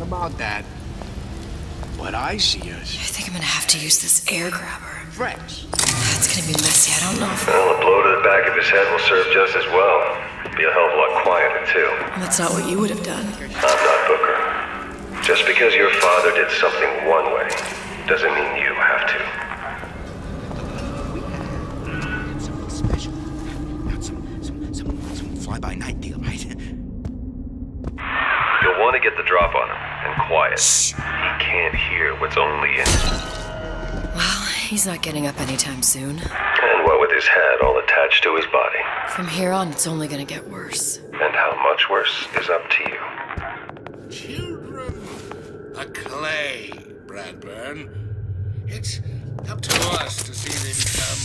about that. What I see is... I think I'm gonna have to use this air grabber. Fresh. That's gonna be messy, I don't know if... Well, a blow to the back of his head will serve just as well. Be a hell of a lot quieter, too. That's not what you would have done. I'm not Booker. Just because your father did something one way, doesn't mean you have to. Something special. Not some fly-by-night deal, right? You'll want to get the drop on him, and quiet. He can't hear what's only in. Well, he's not getting up anytime soon. And what with his head all attached to his body. From here on, it's only gonna get worse. And how much worse is up to you. Children, a clay, Bradburn. It's up to us to see them become...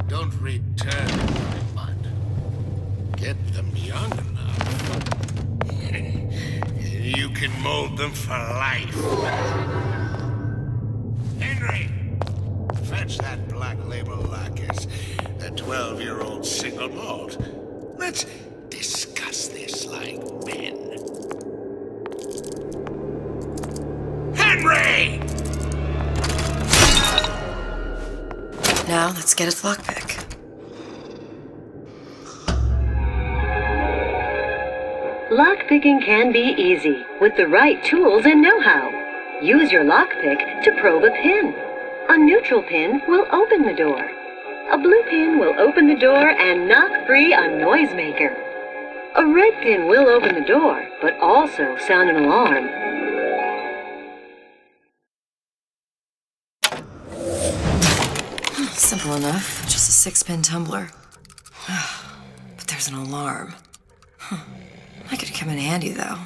Don't return them, but get them young enough. You can mold them for life. Henry, fetch that black label lacquers, that 12-year-old single malt. Let's discuss this like men. Henry! Now, let's get its lockpick. Lockpicking can be easy with the right tools and know-how. Use your lockpick to probe a pin. A neutral pin will open the door. A blue pin will open the door and knock free a noisemaker. A red pin will open the door, but also sound an alarm. Simple enough. Just a 6-pin tumbler. But there's an alarm. That could come in handy, though.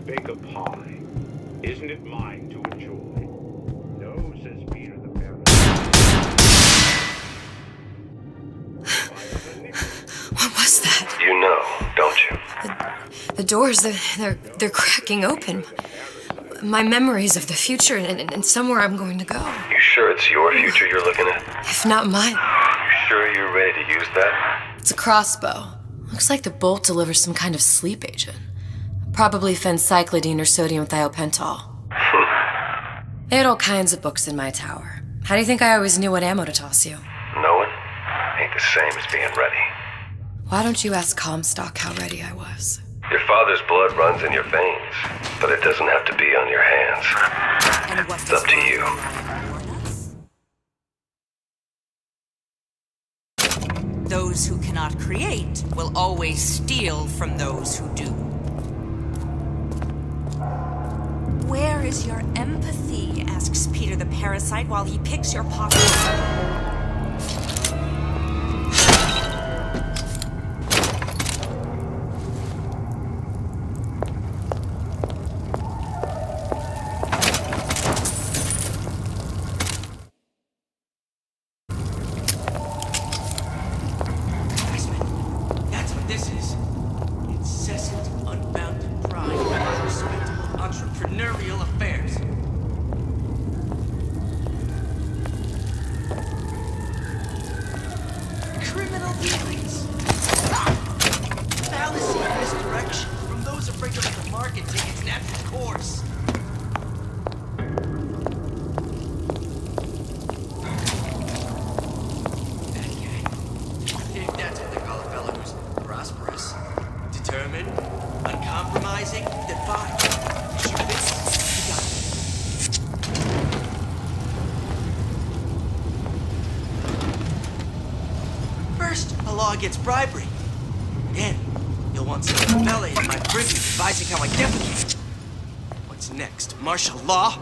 Bake a pie. Isn't it mine to enjoy? No, says Peter the parasite. What was that? You know, don't you? The doors, they're cracking open. My memories of the future and somewhere I'm going to go. You sure it's your future you're looking at? If not mine. You sure you're ready to use that? It's a crossbow. Looks like the bolt delivers some kind of sleep agent. Probably phencyclidine or sodium thiopental. They had all kinds of books in my tower. How do you think I always knew what ammo to toss you? Knowing ain't the same as being ready. Why don't you ask Comstock how ready I was? Your father's blood runs in your veins, but it doesn't have to be on your hands. It's up to you. Those who cannot create will always steal from those who do. Where is your empathy? Asks Peter the parasite while he picks your pocket. That's what this is. Incessant, unbounded pride in respectable entrepreneurial affairs. Criminal dealings. Fallacy and misdirection from those afraid to let the market take its natural course. That guy. If that's what they call a fellow who's prosperous, determined, uncompromising, then fine. Shoot this, you got it. First, a law against bribery. Then, you'll want some fella in my prison advising how I defecate. What's next? Martial law?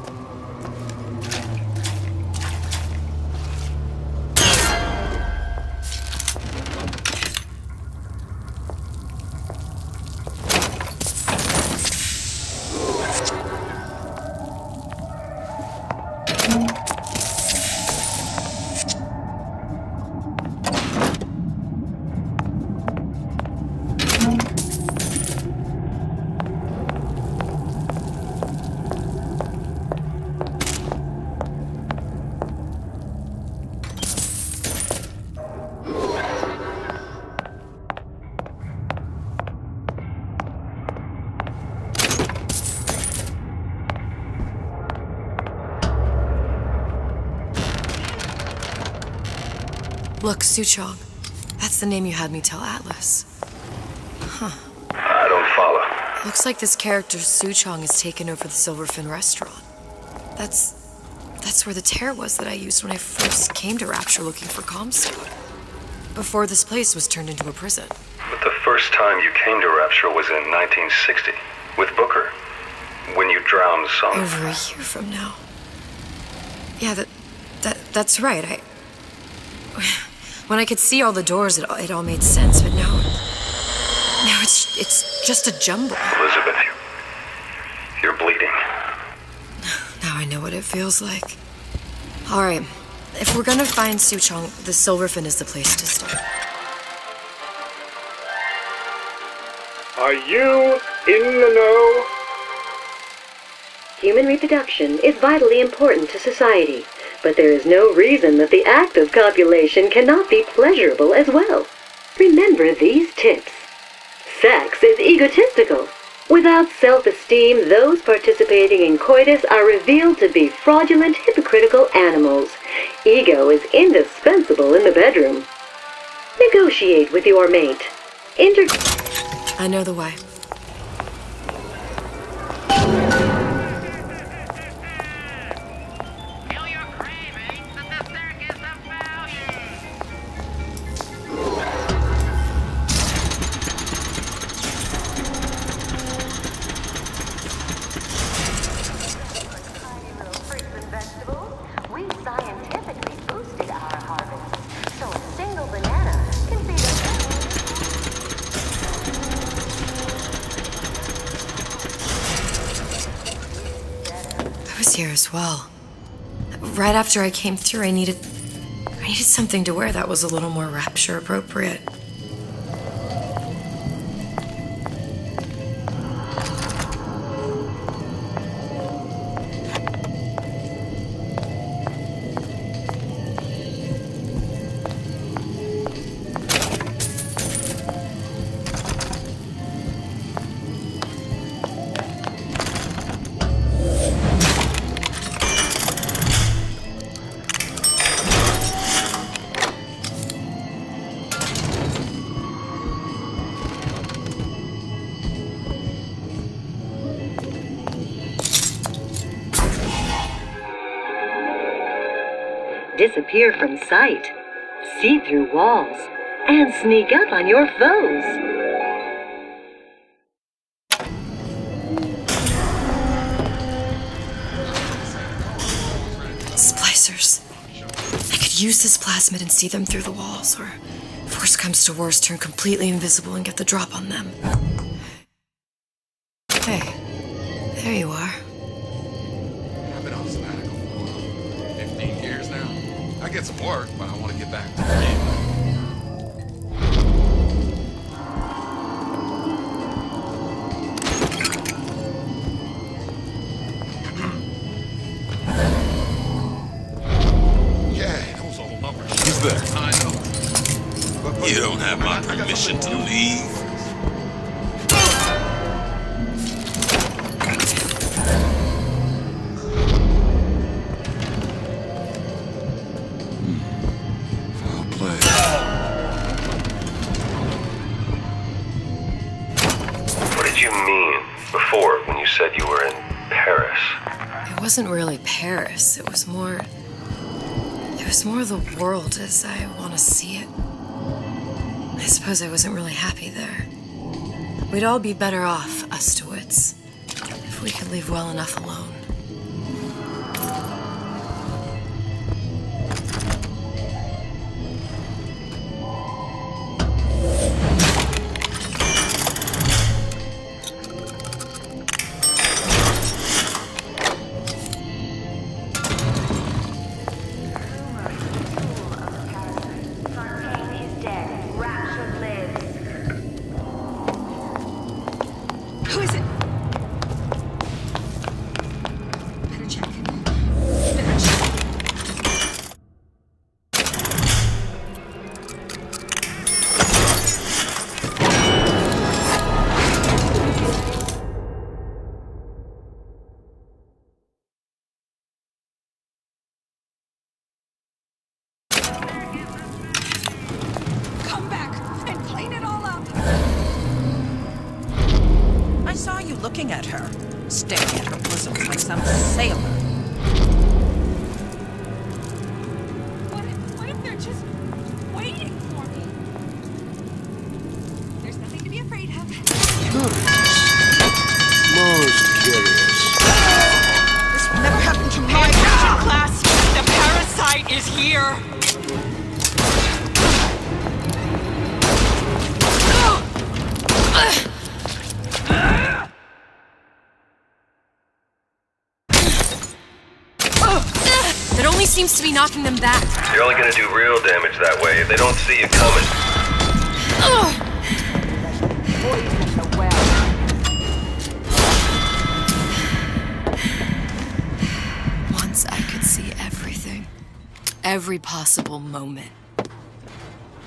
Look, Suchong. That's the name you had me tell Atlas. I don't follow. Looks like this character Suchong has taken over the Silverfin restaurant. That's where the tear was that I used when I first came to Rapture looking for Comstock. Before this place was turned into a prison. But the first time you came to Rapture was in 1960, with Booker. When you drowned some... Over a year from now. Yeah, that's right. When I could see all the doors, it all made sense, but now it's just a jumble. Elizabeth, you're bleeding. Now I know what it feels like. All right, if we're gonna find Suchong, the Silverfin is the place to start. Are you in the know? Human reproduction is vitally important to society, but there is no reason that the act of copulation cannot be pleasurable as well. Remember these tips. Sex is egotistical. Without self-esteem, those participating in coitus are revealed to be fraudulent, hypocritical animals. Ego is indispensable in the bedroom. Negotiate with your mate. I know the way. Here as well. Right after I came through, I needed something to wear that was a little more Rapture appropriate. Disappear from sight, see through walls, and sneak up on your foes. Splicers. I could use this plasmid and see them through the walls, or if worst comes to worst, turn completely invisible and get the drop on them. Hey, there you are. I've been on sabbatical for 15 years now. I get some work, but I want to get back to reading. Yeah, those old numbers. Who's there? I know. You don't have my permission to leave. Said you were in Paris. It wasn't really Paris. It was more the world as I want to see it. I suppose I wasn't really happy there. We'd all be better off, us to wits, if we could leave well enough alone. looking at her, staring at her bosom like some sailor. What if they're just waiting for me? There's nothing to be afraid of. Most curious. This never happened to my Class, the parasite is here. It only seems to be knocking them back. You're only gonna do real damage that way if they don't see you coming. Once I could see everything. Every possible moment.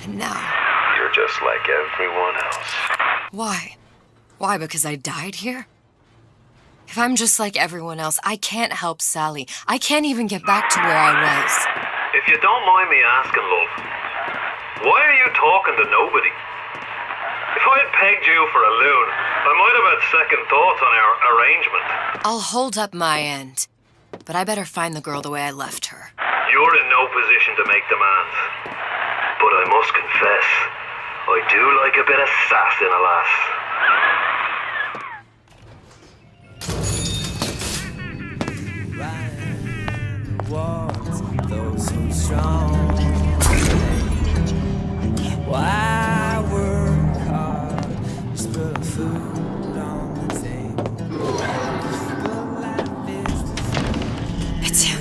And now... You're just like everyone else. Why? Why, because I died here? If I'm just like everyone else, I can't help Sally. I can't even get back to where I was. If you don't mind me asking, love, why are you talking to nobody? If I had pegged you for a loon, I might have had second thoughts on our arrangement. I'll hold up my end. But I better find the girl the way I left her. You're in no position to make demands. But I must confess, I do like a bit of sass in a lass. Those who strong. Why work hard? Just put food on the table. It's him.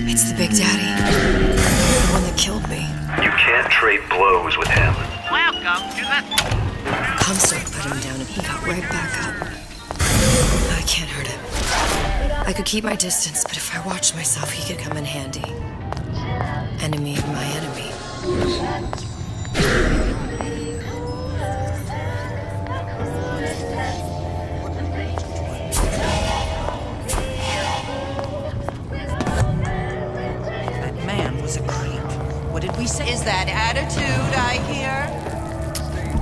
It's the Big Daddy. The one that killed me. You can't trade blows with him. Welcome to the... Comstock put him down and he got right back up. I can't hurt him. I could keep my distance, but if I watched myself, he could come in handy. Enemy of my enemy. That man was a creep. What did we say? Is that attitude I hear?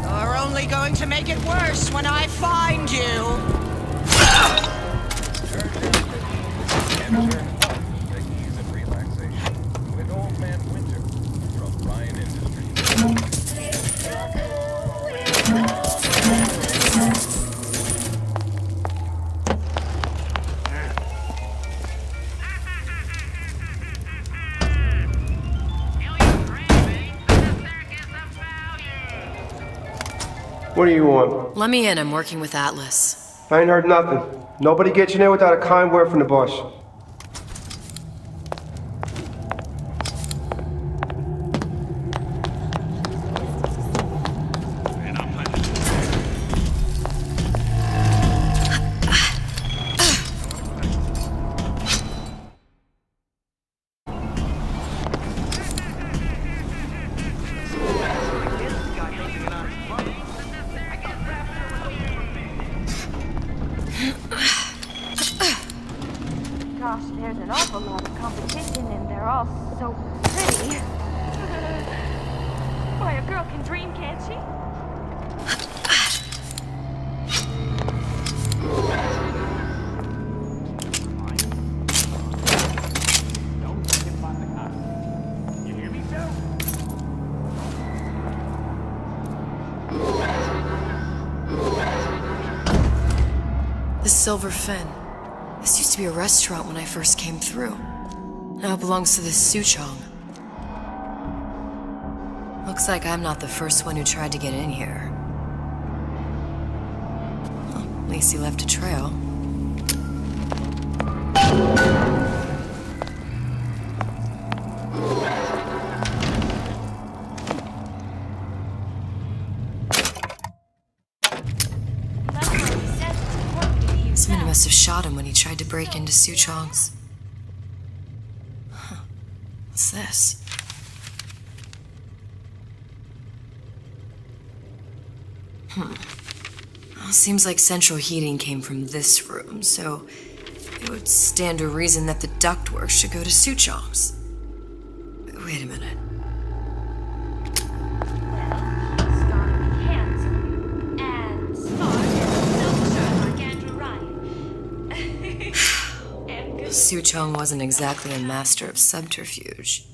You're only going to make it worse when I find you. What do you want? Let me in, I'm working with Atlas. I ain't heard nothing. Nobody gets in there without a kind word from the boss. Gosh, there's an awful lot of competition and they're all so pretty. Boy, a girl can dream, can't she? The Silver Fin. This used to be a restaurant when I first came through. Now it belongs to this Suchong. Looks like I'm not the first one who tried to get in here. Well, at least he left a trail. Somebody must have shot him when he tried to break into Suchong's. Huh. What's this? Well, seems like central heating came from this room, so it would stand to reason that the ductwork should go to Suchong's. Wait a minute. Handsome and smart, so sure like Andrew Ryan. Su Chong wasn't exactly a master of subterfuge.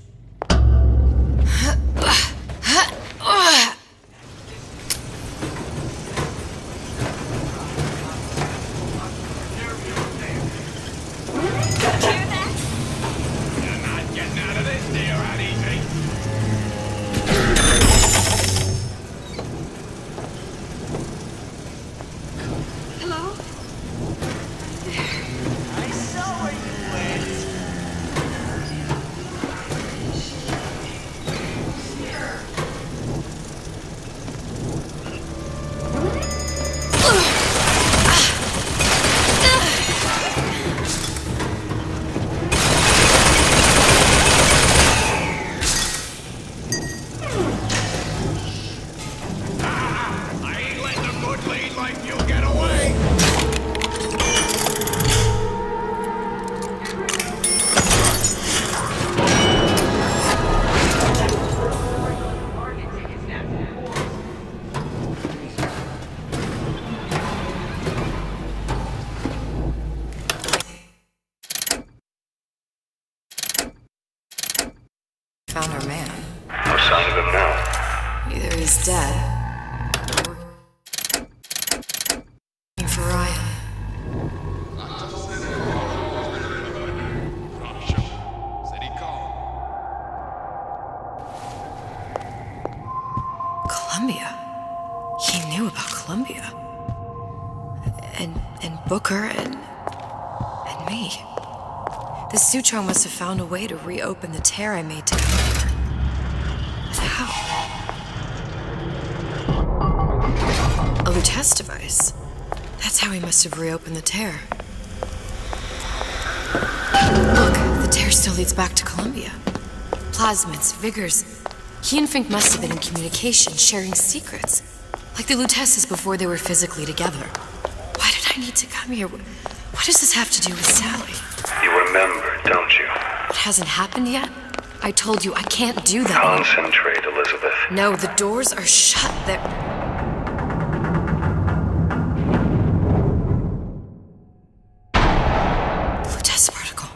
Found our man. No sign of him now. Either he's dead, or looking for Ryan. Columbia. He knew about Columbia. And Booker and me. The Su Chong must have found a way to reopen the tear I made to come here. But how? A Lutece device. That's how he must have reopened the tear. Look, the tear still leads back to Columbia. Plasmids, vigors. He and Fink must have been in communication, sharing secrets. Like the Luteces before they were physically together. Why did I need to come here? What does this have to do with Sally? You remember, don't you? It hasn't happened yet? I told you I can't do that. Concentrate, Elizabeth. No, the doors are shut. They're... Lutece particle.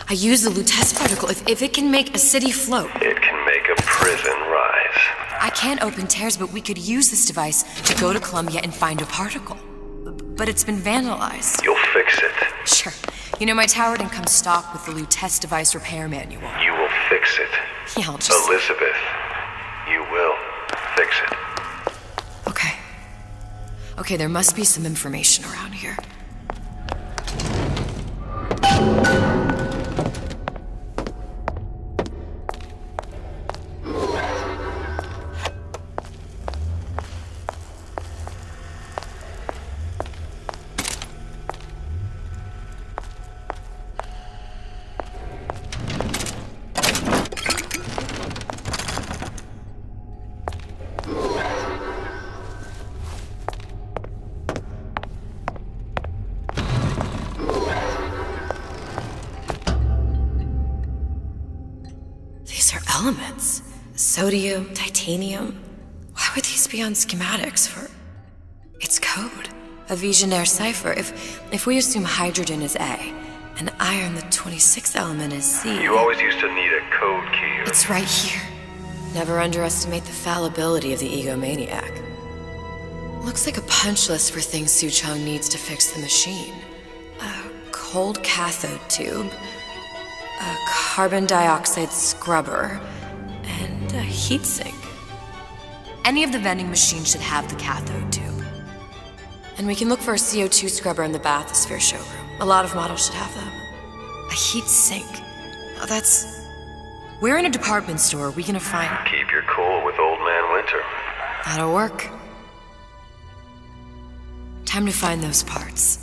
I use the Lutece particle. If it can make a city float. It can make a prison rise. I can't open tears, but we could use this device to go to Columbia and find a particle. But it's been vandalized. You'll fix it. Sure. You know, my tower didn't come stocked with the Lutece device repair manual. You will fix it. Yeah, I'll just... Elizabeth, you will fix it. Okay. Okay, there must be some information around here. Elements. Sodium, titanium. Why would these be on schematics for... It's code. A Visionaire cipher. If we assume hydrogen is A, and iron, the 26th element, is C... You always used to need a code key. It's right here. Never underestimate the fallibility of the egomaniac. Looks like a punch list for things Su Chong needs to fix the machine. A cold cathode tube, a carbon dioxide scrubber, and a heatsink. Any of the vending machines should have the cathode tube. And we can look for a CO2 scrubber in the bathysphere showroom. A lot of models should have them. A heatsink. Oh, that's... Where in a department store are we gonna find... Keep your cool with Old Man Winter. That'll work. Time to find those parts.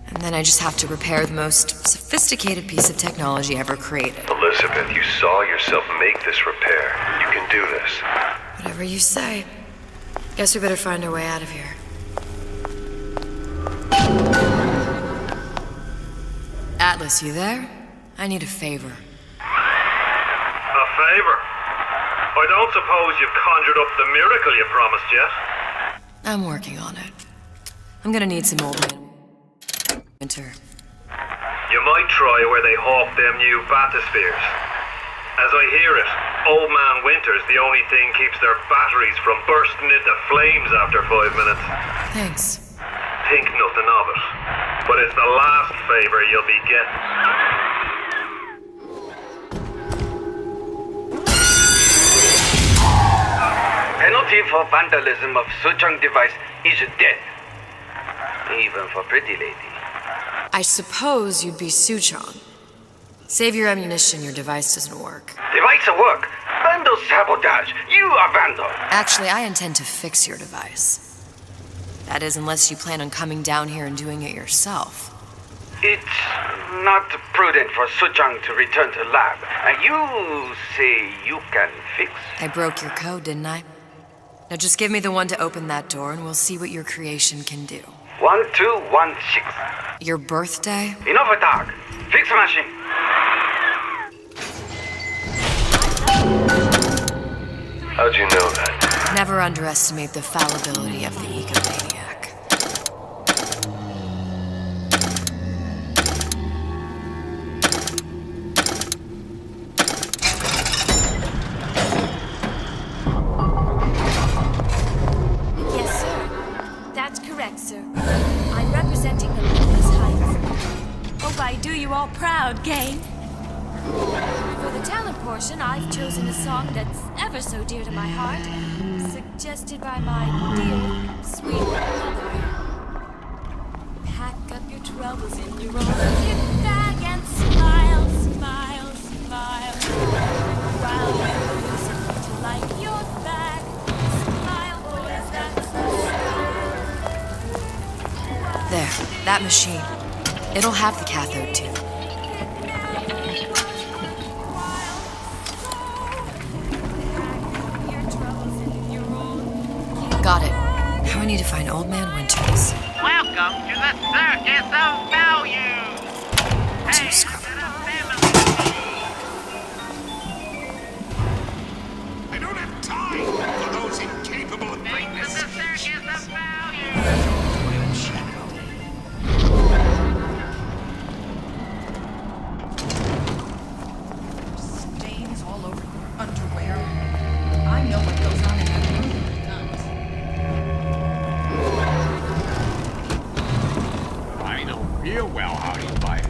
And then I just have to repair the most sophisticated piece of technology ever created. Elizabeth, you saw yourself make this repair. You can do this. Whatever you say. Guess we better find our way out of here. Atlas, you there? I need a favor. A favor? I don't suppose you've conjured up the miracle you promised yet? I'm working on it. I'm gonna need some Old Man Winter. You might try where they hawk them new bathyspheres. As I hear it, Old Man Winter's the only thing keeps their batteries from bursting into flames after 5 minutes. Thanks. Think nothing of it. But it's the last favor you'll be getting. Penalty for vandalism of Suchong device is death. Even for pretty lady. I suppose you'd be Suchong. Save your ammunition, your device doesn't work. Device work. Vandal sabotage. You are vandal. Actually, I intend to fix your device. That is, unless you plan on coming down here and doing it yourself. It's not prudent for Suchong to return to lab. You say you can fix? I broke your code, didn't I? Now just give me the one to open that door and we'll see what your creation can do. 1216. Your birthday? Enough talk. Fix machine. How'd you know that? Never underestimate the fallibility of the egomaniac. Yes, sir. That's correct, sir. I'm representing the Memphis Heights. Hope I do you all proud, gang. For the talent portion, I've chosen a song that's ever so dear to my heart, suggested by my dear, sweet mother. Pack up your troubles in your own kit bag and smile, smile, smile. While you listen to like your back, smile, boys, that's the There, that machine. It'll have the cathode too. Got it. Now I need to find Old Man Winters. Welcome to the Circus of Value! Too scrubby. I don't have time for those incapable of greatness. The Circus of Value! Stains all over your underwear. I know what goes on in that room. I don't feel well. How do you buy it?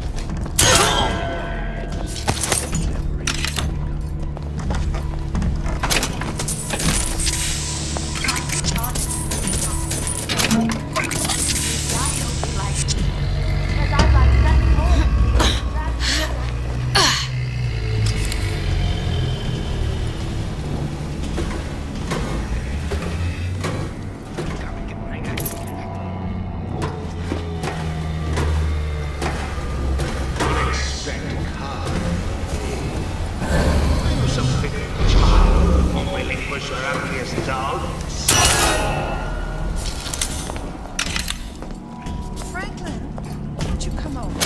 Franklin, would you come over?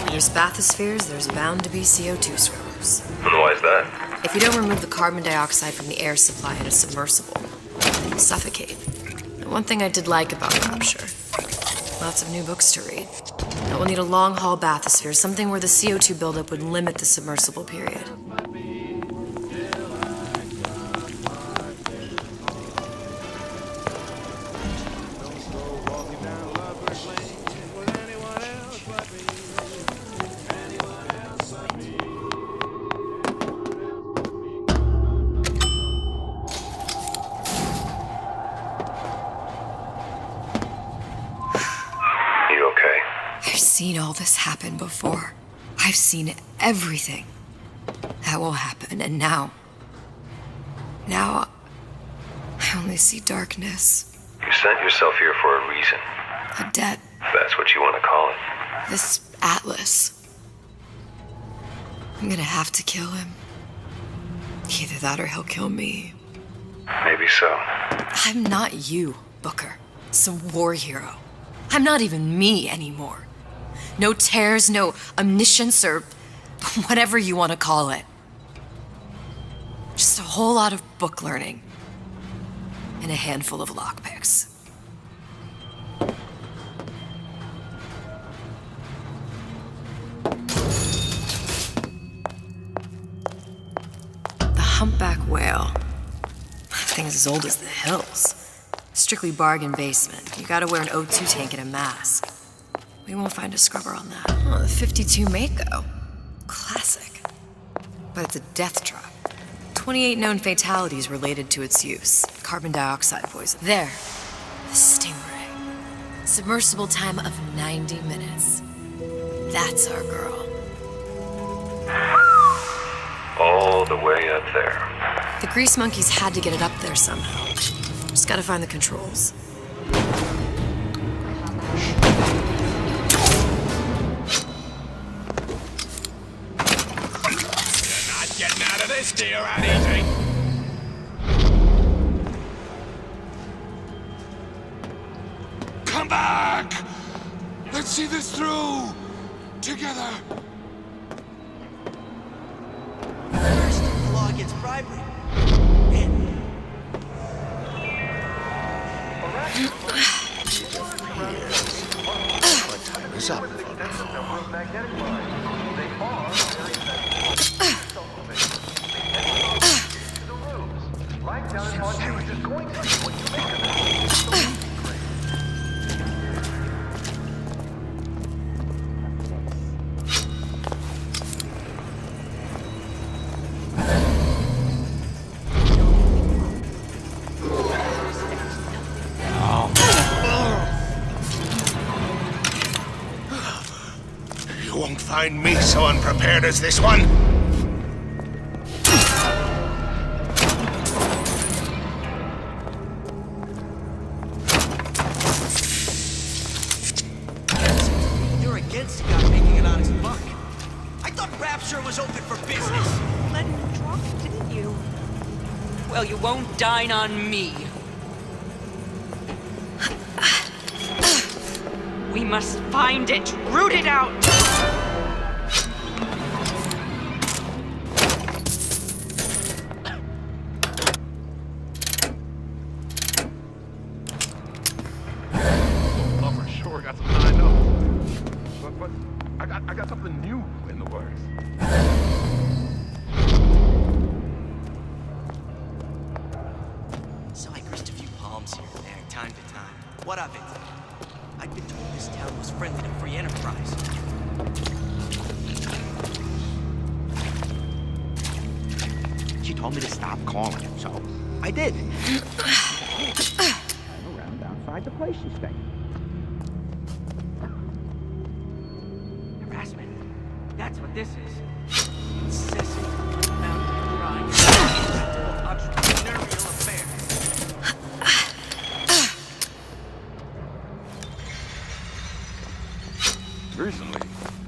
There's bathyspheres, there's bound to be CO2 swimmers. And why is that? If you don't remove the carbon dioxide from the air supply in a submersible, you'll suffocate. And one thing I did like about Rapture, lots of new books to read. Now we'll need a long-haul bathysphere, something where the CO2 buildup would limit the submersible period. I've seen all this happen before. I've seen everything that will happen, and now I only see darkness. You sent yourself here for a reason. A debt. If that's what you want to call it. This atlas. I'm gonna have to kill him. Either that or he'll kill me. Maybe so. I'm not you, Booker. Some war hero. I'm not even me anymore. No tears, no omniscience, or whatever you want to call it. Just a whole lot of book learning. And a handful of lockpicks. The humpback whale. That thing is as old as the hills. Strictly bargain basement. You gotta wear an O2 tank and a mask. We won't find a scrubber on that. Oh, the 52 Mako. Classic. But it's a death trap. 28 known fatalities related to its use. Carbon dioxide poison. There. The Stingray. Submersible time of 90 minutes. That's our girl. All the way up there. The grease monkeys had to get it up there somehow. Just gotta find the controls. You're not getting out of this deal right easy. Come back! Let's see this through! Together! First, the law against bribery. Time is up. You won't find me so unprepared as this one. You're against a guy making an honest buck. I thought Rapture was open for business. Then you dropped, didn't you? Well, you won't dine on me. We must find it, root it out. Lover sure got some high notes. But I got something new in the works. So I grist a few palms here and there, time to time. What of it? I've been told this town was friendly to free enterprise. She told me to stop calling him, so I did. Around outside the place you stay. Harassment. That's what this is. Incessant, mountain grind. Entrepreneurial affair. Recently,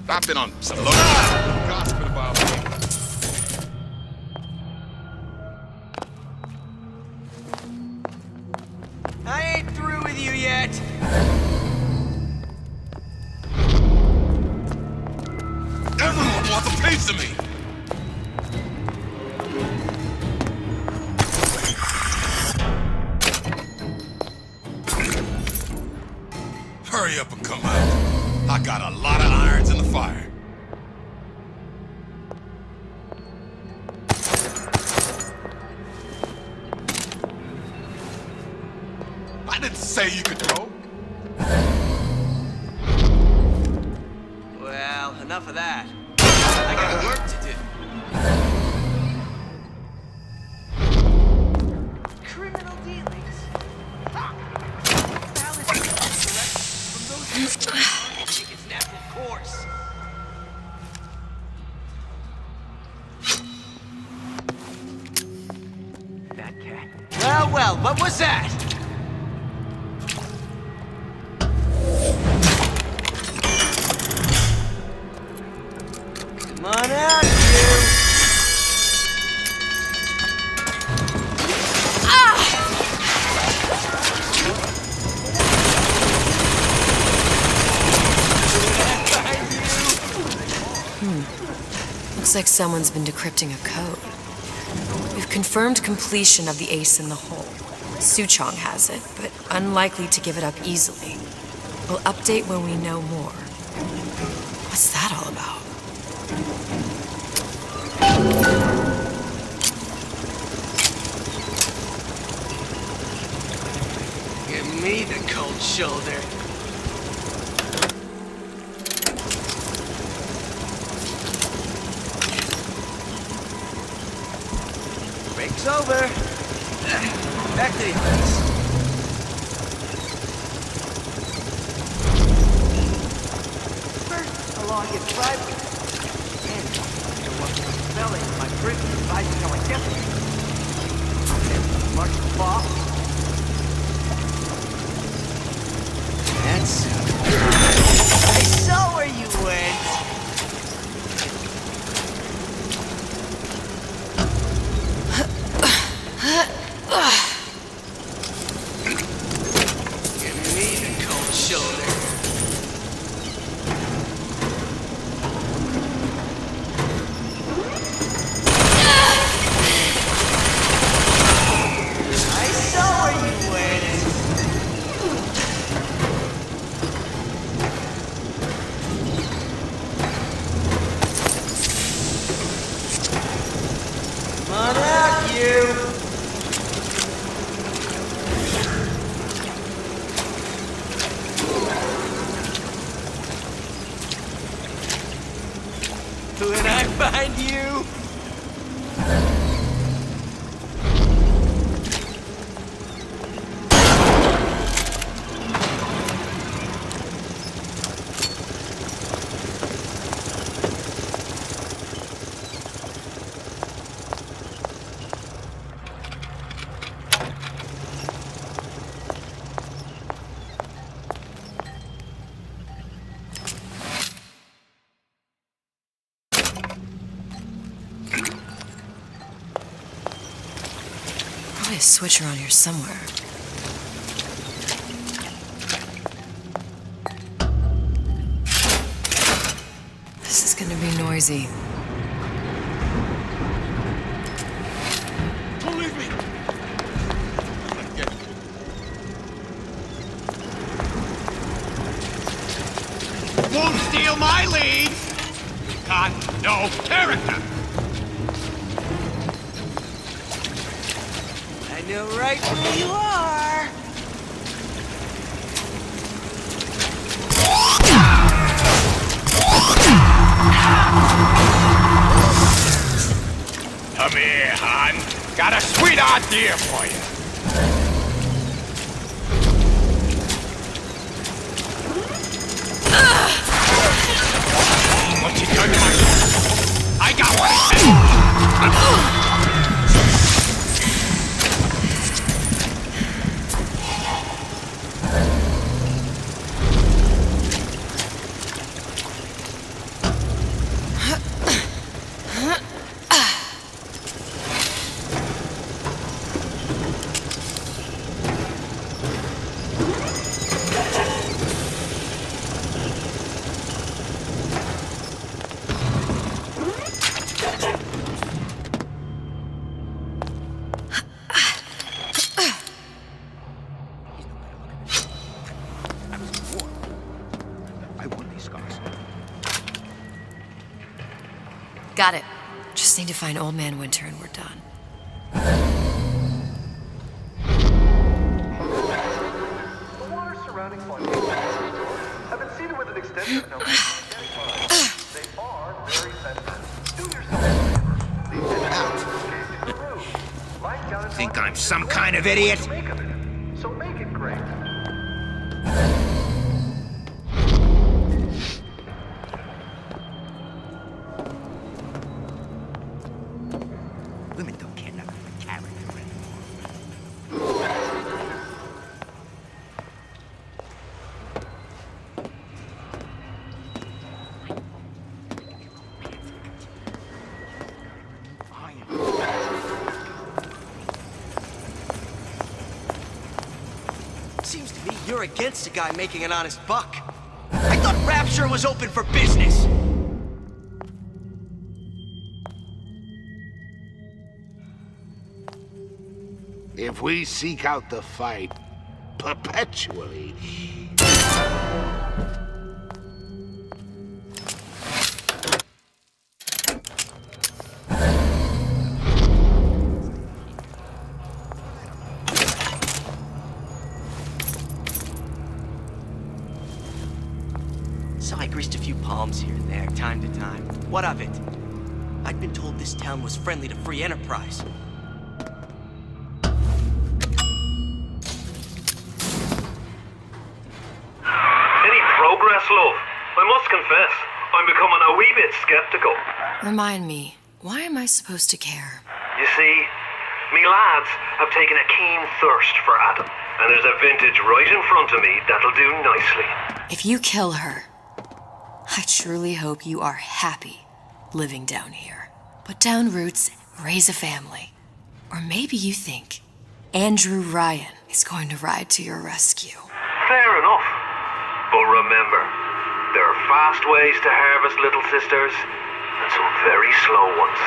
I've been on some low gossiping about me. I ain't through with you yet. Everyone wants a piece of me. Hurry up and come out. I got a lot of irons in the fire. I didn't say you could go. Well, enough of that. I got work to do. Criminal dealings. From those who take its natural course. That cat. Well, what was that? Come on out here. Looks like someone's been decrypting a code. We've confirmed completion of the ace in the hole. Suchong has it, but unlikely to give it up easily. We'll update when we know more. What's that all about? Give me the cold shoulder. Break's over. Back to the place. First, along your driveway. And the one smelling my fridge advising how I get it. Then march the ball. That's I saw where you went. Give me the cold shoulder. I saw where you went. Come on out, you. When I find you. Probably a switch around here somewhere. This is gonna be noisy. Don't leave me! Won't steal my lead! Got no character! I know right where you are. Come here, hon. Got a sweet idea for you. What you done to my... I got one. Got it. Just need to find Old Man Winter and we're done. The water surrounding have been seeded with an extensive number of organic products. They are very sensitive. Do yourself a favor. Think I'm some kind of idiot? So make it great. Women don't care nothing for character Seems to me you're against a guy making an honest buck. I thought Rapture was open for business. if we seek out the fight perpetually. So I greased a few palms here and there, time to time. What of it? I'd been told this town was friendly to free enterprise. Any progress, love? I must confess, I'm becoming a wee bit skeptical. Remind me, why am I supposed to care? You see, me lads have taken a keen thirst for Adam, and there's a vintage right in front of me that'll do nicely. If you kill her, I truly hope you are happy living down here. Put down roots, raise a family. Or maybe you think Andrew Ryan is going to ride to your rescue. Fair enough. But remember, there are fast ways to harvest, little sisters, and some very slow ones.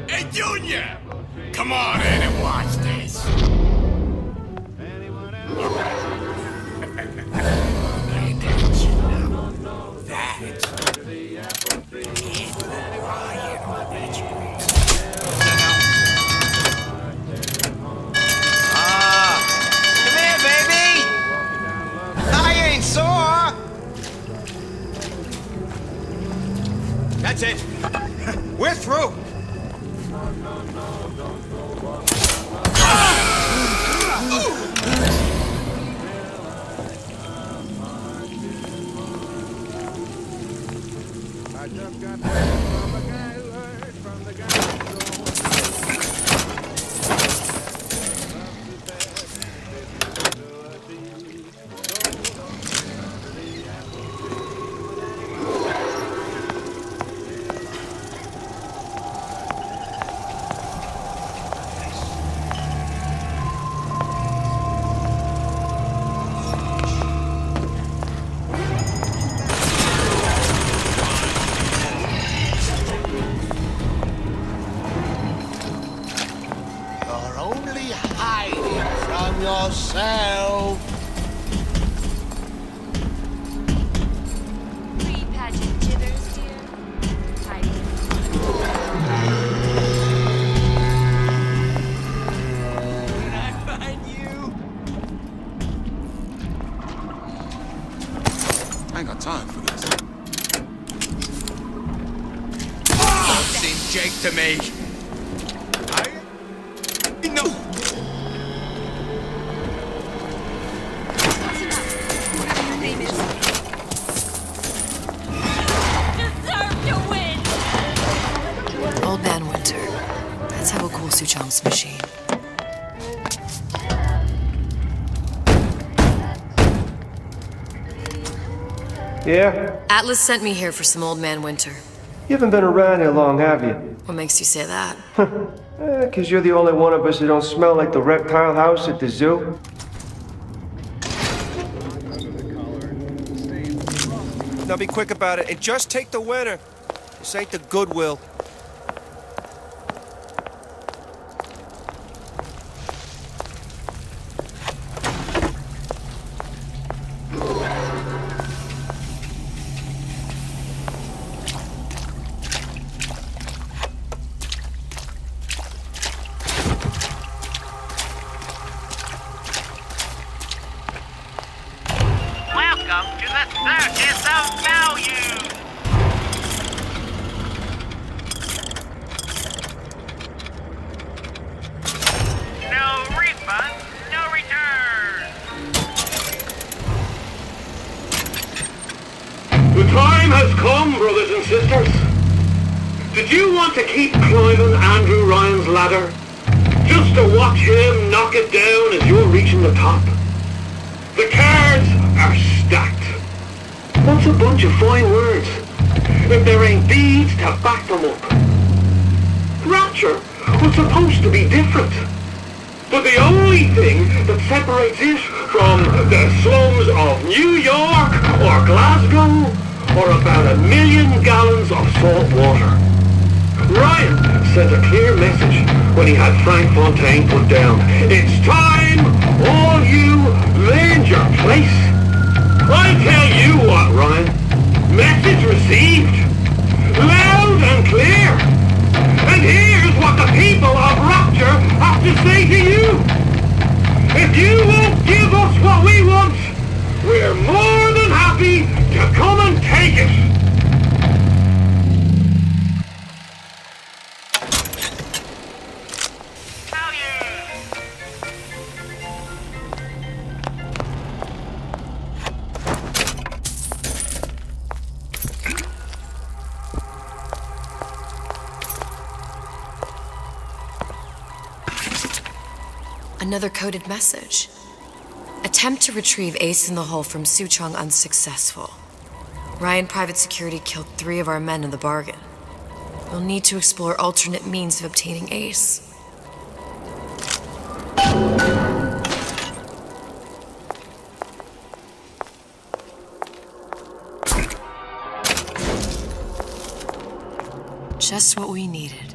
Hey, Junior! Come on in and watch this. Come here, baby! I ain't sore! That's it. We're through. I just got back from a guy who heard from the guy You're only hiding from yourself. Pre-pageant jitters, dear. Did I find you? I ain't got time for this. Don't seem Jake to me. No. Whatever your name is. Deserve to win! Old Man Winter. That's how we'll cool Suchong's machine. Yeah? Atlas sent me here for some Old Man Winter. You haven't been around here long, have you? What makes you say that? 'Cause you're the only one of us that don't smell like the reptile house at the zoo. Now be quick about it and just take the winner. This ain't the Goodwill. Welcome to the Circus of Value! No refund, no return! The time has come, brothers and sisters. Did you want to keep climbing Andrew Ryan's ladder? Just to watch him knock it down as you're reaching the top? The cards are stacked. What's a bunch of fine words if there ain't deeds to back them up? Rapture was supposed to be different. But the only thing that separates it from the slums of New York or Glasgow or about 1 million gallons of salt water. Ryan sent a clear message when he had Frank Fontaine put down. It's time all you learned your place. I tell you what, Ryan. Message received. Loud and clear. And here's what the people of Rapture have to say to you. If you won't give us what we want, we're more than happy to come and take it. Another coded message. Attempt to retrieve Ace in the Hole from Suchong unsuccessful. Ryan Private Security killed 3 of our men in the bargain. We'll need to explore alternate means of obtaining Ace. Just what we needed.